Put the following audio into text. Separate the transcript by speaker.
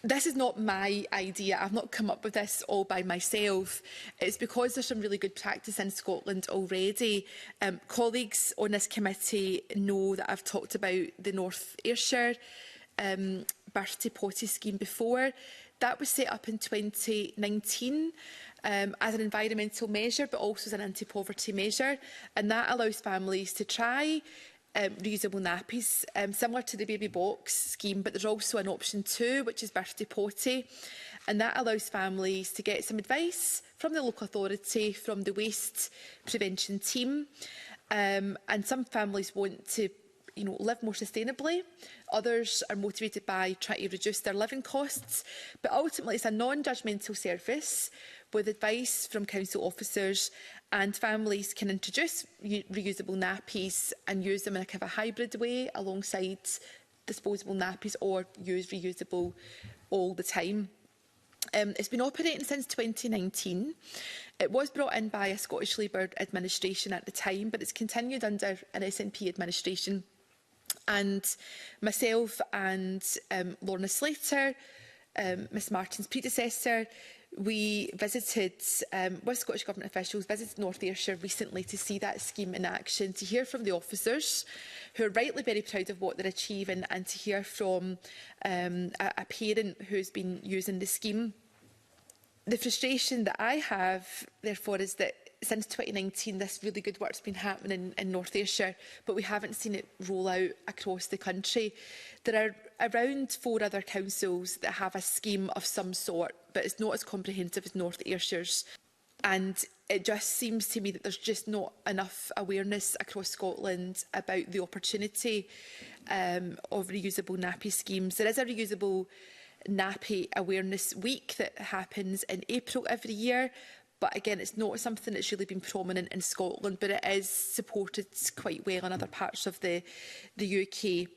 Speaker 1: This is not my idea. I've not come up with this all by myself. It's because there's some really good practice in Scotland already. Colleagues on this committee know that I've talked about the North Ayrshire birthday potty scheme before. That was set up in 2019 as an environmental measure, but also as an anti-poverty measure. And that allows families to try reusable nappies, similar to the baby box scheme, but there's also an option 2, which is birthday potty, and that allows families to get some advice from the local authority, from the waste prevention team, and some families want to live more sustainably. Others are motivated by trying to reduce their living costs, but ultimately it's a non-judgmental service with advice from council officers, and families can introduce reusable nappies and use them in a kind of a hybrid way alongside disposable nappies, or use reusable all the time. It's been operating since 2019. It was brought in by a Scottish Labour administration at the time, but it's continued under an SNP administration. And myself and Lorna Slater, Miss Martin's predecessor, we visited, with Scottish Government officials, visited North Ayrshire recently to see that scheme in action, to hear from the officers, who are rightly very proud of what they're achieving, and to hear from a parent who's been using the scheme. The frustration that I have, therefore, is that since 2019, this really good work's been happening in North Ayrshire, but we haven't seen it roll out across the country. There are around 4 other councils that have a scheme of some sort, but it's not as comprehensive as North Ayrshire's. And it just seems to me that there's just not enough awareness across Scotland about the opportunity of reusable nappy schemes. There is a reusable nappy awareness week that happens in April every year. But again, it's not something that's really been prominent in Scotland, but it is supported quite well in other parts of the UK.